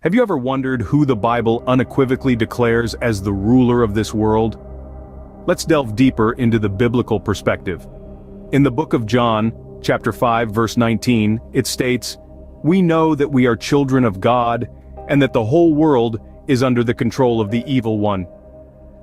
Have you ever wondered who the Bible unequivocally declares as the ruler of this world? Let's delve deeper into the biblical perspective. In the book of John, chapter 5, verse 19, it states, "We know that we are children of God, and that the whole world is under the control of the evil one."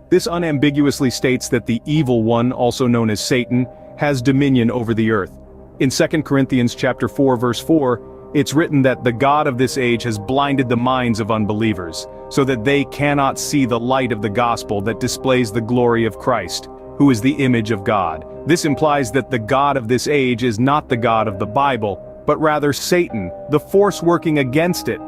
This unambiguously states that the evil one, also known as Satan, has dominion over the earth. In 2 Corinthians chapter 4, verse 4, it's written that the God of this age has blinded the minds of unbelievers, so that they cannot see the light of the gospel that displays the glory of Christ, who is the image of God. This implies that the God of this age is not the God of the Bible, but rather Satan, the force working against it.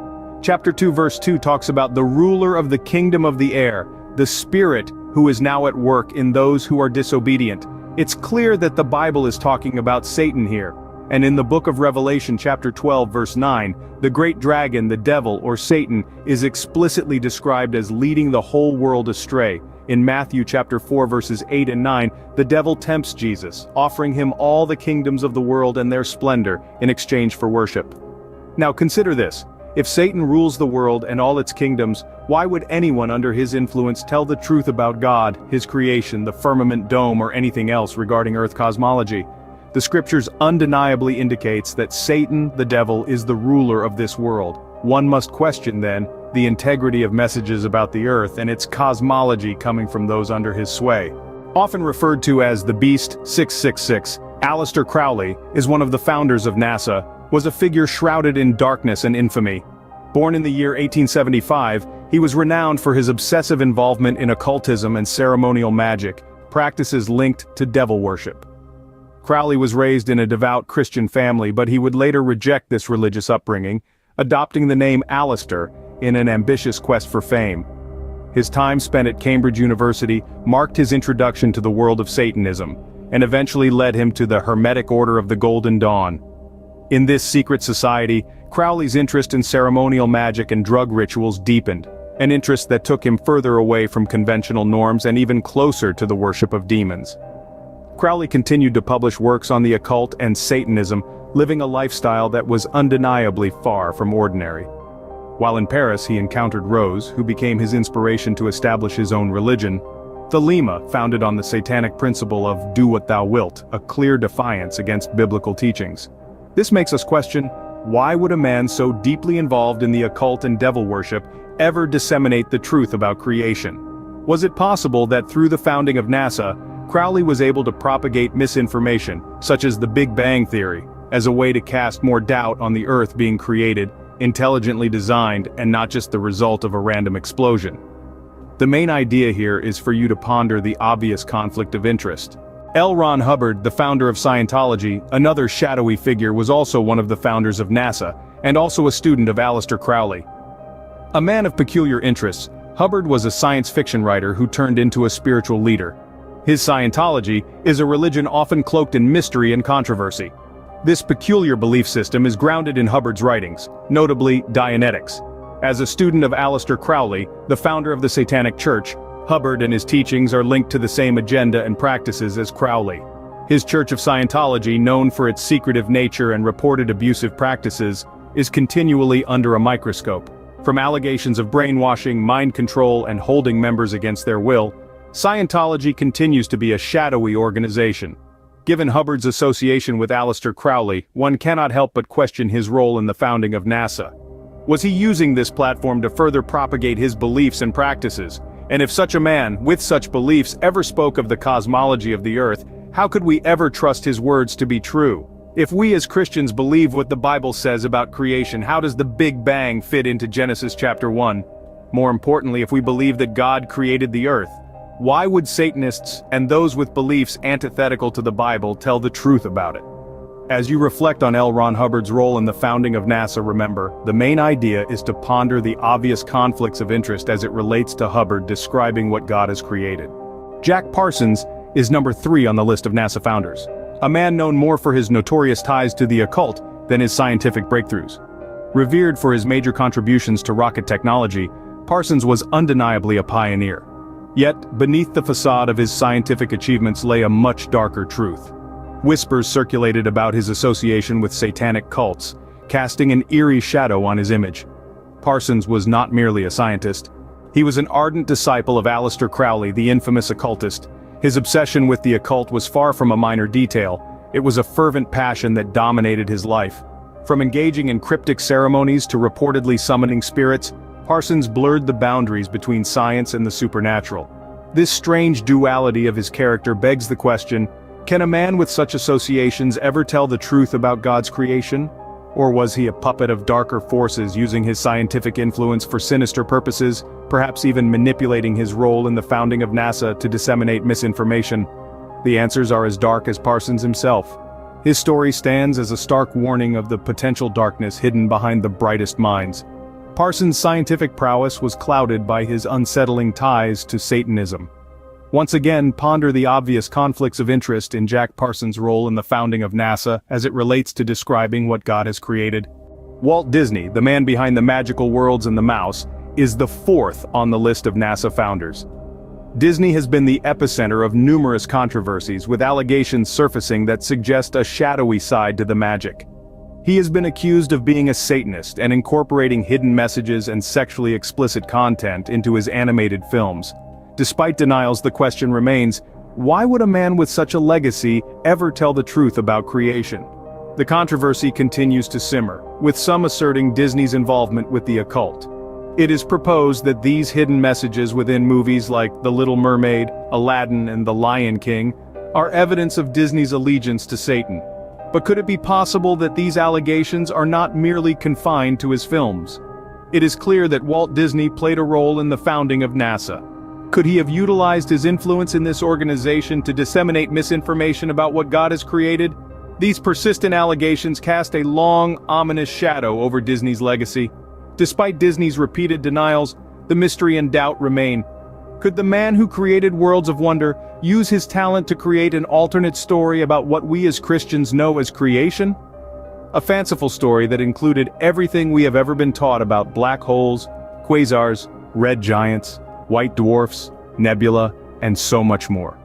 Chapter 2 verse 2 talks about the ruler of the kingdom of the air, the spirit who is now at work in those who are disobedient. It's clear that the Bible is talking about Satan here. And in the book of Revelation chapter 12 verse 9, the great dragon, the devil or Satan, is explicitly described as leading the whole world astray. In Matthew chapter 4 verses 8 and 9, the devil tempts Jesus, offering him all the kingdoms of the world and their splendor in exchange for worship. Now consider this. If Satan rules the world and all its kingdoms, why would anyone under his influence tell the truth about God, his creation, the firmament dome, or anything else regarding Earth cosmology? The scriptures undeniably indicates that Satan, the devil, is the ruler of this world. One must question, then, the integrity of messages about the Earth and its cosmology coming from those under his sway. Often referred to as the Beast 666, Aleister Crowley is one of the founders of NASA, was a figure shrouded in darkness and infamy. Born in the year 1875, he was renowned for his obsessive involvement in occultism and ceremonial magic, practices linked to devil worship. Crowley was raised in a devout Christian family, but he would later reject this religious upbringing, adopting the name Aleister in an ambitious quest for fame. His time spent at Cambridge University marked his introduction to the world of Satanism, and eventually led him to the Hermetic Order of the Golden Dawn. In this secret society, Crowley's interest in ceremonial magic and drug rituals deepened, an interest that took him further away from conventional norms and even closer to the worship of demons. Crowley continued to publish works on the occult and Satanism, living a lifestyle that was undeniably far from ordinary. While in Paris, he encountered Rose, who became his inspiration to establish his own religion, Thelema, founded on the satanic principle of "do what thou wilt," a clear defiance against biblical teachings. This makes us question, why would a man so deeply involved in the occult and devil worship ever disseminate the truth about creation? Was it possible that through the founding of NASA, Crowley was able to propagate misinformation, such as the Big Bang Theory, as a way to cast more doubt on the Earth being created, intelligently designed, and not just the result of a random explosion? The main idea here is for you to ponder the obvious conflict of interest. L. Ron Hubbard, the founder of Scientology, another shadowy figure, was also one of the founders of NASA, and also a student of Aleister Crowley. A man of peculiar interests, Hubbard was a science fiction writer who turned into a spiritual leader. His Scientology is a religion often cloaked in mystery and controversy. This peculiar belief system is grounded in Hubbard's writings, notably Dianetics. As a student of Aleister Crowley, the founder of the Satanic Church, Hubbard and his teachings are linked to the same agenda and practices as Crowley. His Church of Scientology, known for its secretive nature and reported abusive practices, is continually under a microscope. From allegations of brainwashing, mind control, and holding members against their will, Scientology continues to be a shadowy organization. Given Hubbard's association with Aleister Crowley, one cannot help but question his role in the founding of NASA. Was he using this platform to further propagate his beliefs and practices? And if such a man, with such beliefs, ever spoke of the cosmology of the Earth, how could we ever trust his words to be true? If we as Christians believe what the Bible says about creation, how does the Big Bang fit into Genesis chapter 1? More importantly, if we believe that God created the Earth, why would Satanists and those with beliefs antithetical to the Bible tell the truth about it? As you reflect on L. Ron Hubbard's role in the founding of NASA, remember, the main idea is to ponder the obvious conflicts of interest as it relates to Hubbard describing what God has created. Jack Parsons is number 3 on the list of NASA founders, a man known more for his notorious ties to the occult than his scientific breakthroughs. Revered for his major contributions to rocket technology, Parsons was undeniably a pioneer. Yet, beneath the facade of his scientific achievements lay a much darker truth. Whispers circulated about his association with satanic cults, casting an eerie shadow on his image. Parsons was not merely a scientist. He was an ardent disciple of Aleister Crowley, the infamous occultist. His obsession with the occult was far from a minor detail. It was a fervent passion that dominated his life. From engaging in cryptic ceremonies to reportedly summoning spirits, Parsons blurred the boundaries between science and the supernatural. This strange duality of his character begs the question, can a man with such associations ever tell the truth about God's creation? Or was he a puppet of darker forces using his scientific influence for sinister purposes, perhaps even manipulating his role in the founding of NASA to disseminate misinformation? The answers are as dark as Parsons himself. His story stands as a stark warning of the potential darkness hidden behind the brightest minds. Parsons' scientific prowess was clouded by his unsettling ties to Satanism. Once again, ponder the obvious conflicts of interest in Jack Parsons' role in the founding of NASA as it relates to describing what God has created. Walt Disney, the man behind the magical worlds and the mouse, is the fourth on the list of NASA founders. Disney has been the epicenter of numerous controversies, with allegations surfacing that suggest a shadowy side to the magic. He has been accused of being a Satanist and incorporating hidden messages and sexually explicit content into his animated films. Despite denials, the question remains, why would a man with such a legacy ever tell the truth about creation? The controversy continues to simmer, with some asserting Disney's involvement with the occult. It is proposed that these hidden messages within movies like The Little Mermaid, Aladdin, and The Lion King are evidence of Disney's allegiance to Satan. But could it be possible that these allegations are not merely confined to his films? It is clear that Walt Disney played a role in the founding of NASA. Could he have utilized his influence in this organization to disseminate misinformation about what God has created? These persistent allegations cast a long, ominous shadow over Disney's legacy. Despite Disney's repeated denials, the mystery and doubt remain. Could the man who created Worlds of Wonder use his talent to create an alternate story about what we as Christians know as creation? A fanciful story that included everything we have ever been taught about black holes, quasars, red giants, white dwarfs, nebula, and so much more.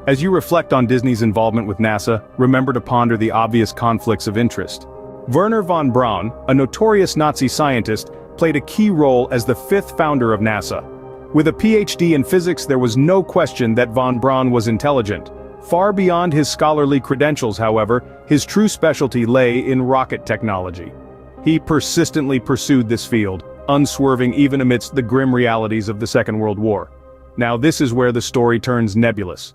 As you reflect on Disney's involvement with NASA, remember to ponder the obvious conflicts of interest. Wernher von Braun, a notorious Nazi scientist, played a key role as the fifth founder of NASA. With a PhD in physics, there was no question that von Braun was intelligent. Far beyond his scholarly credentials, however, his true specialty lay in rocket technology. He persistently pursued this field, unswerving even amidst the grim realities of the Second World War. Now this is where the story turns nebulous.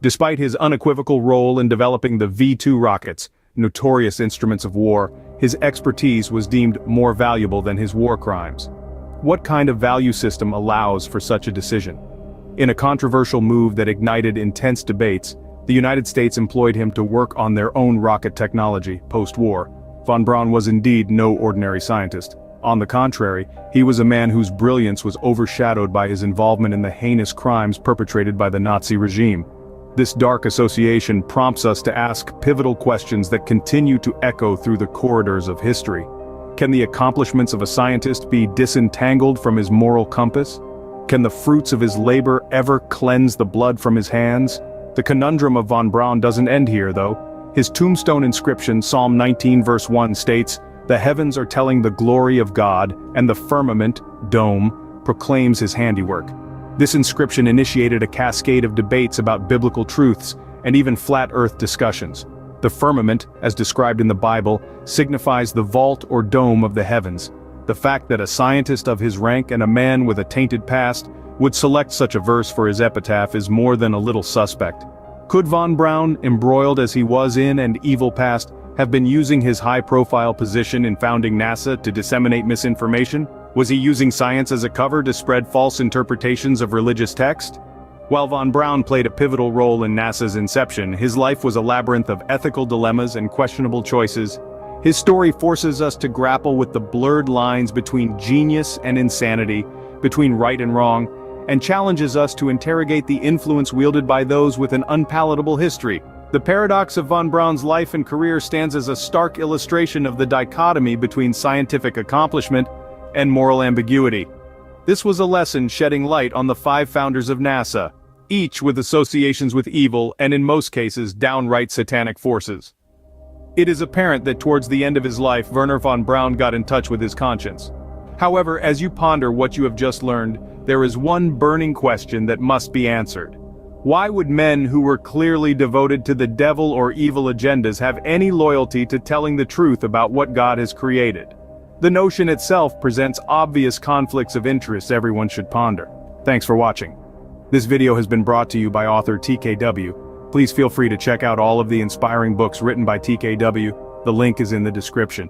Despite his unequivocal role in developing the V-2 rockets, notorious instruments of war, his expertise was deemed more valuable than his war crimes. What kind of value system allows for such a decision? In a controversial move that ignited intense debates, the United States employed him to work on their own rocket technology post-war. Von Braun was indeed no ordinary scientist. On the contrary, he was a man whose brilliance was overshadowed by his involvement in the heinous crimes perpetrated by the Nazi regime. This dark association prompts us to ask pivotal questions that continue to echo through the corridors of history. Can the accomplishments of a scientist be disentangled from his moral compass? Can the fruits of his labor ever cleanse the blood from his hands? The conundrum of von Braun doesn't end here, though. His tombstone inscription, Psalm 19 verse 1 states, "The heavens are telling the glory of God, and the firmament, dome, proclaims his handiwork." This inscription initiated a cascade of debates about biblical truths, and even flat earth discussions. The firmament, as described in the Bible, signifies the vault or dome of the heavens. The fact that a scientist of his rank and a man with a tainted past would select such a verse for his epitaph is more than a little suspect. Could von Braun, embroiled as he was in an evil past, have been using his high-profile position in founding NASA to disseminate misinformation? Was he using science as a cover to spread false interpretations of religious text? While von Braun played a pivotal role in NASA's inception, his life was a labyrinth of ethical dilemmas and questionable choices. His story forces us to grapple with the blurred lines between genius and insanity, between right and wrong, and challenges us to interrogate the influence wielded by those with an unpalatable history. The paradox of von Braun's life and career stands as a stark illustration of the dichotomy between scientific accomplishment and moral ambiguity. This was a lesson shedding light on the 5 founders of NASA, each with associations with evil and in most cases downright satanic forces. It is apparent that towards the end of his life, Wernher von Braun got in touch with his conscience. However, as you ponder what you have just learned, there is one burning question that must be answered. Why would men who were clearly devoted to the devil or evil agendas have any loyalty to telling the truth about what God has created? The notion itself presents obvious conflicts of interest everyone should ponder. Thanks for watching. This video has been brought to you by author TKW. Please feel free to check out all of the inspiring books written by TKW. The link is in the description.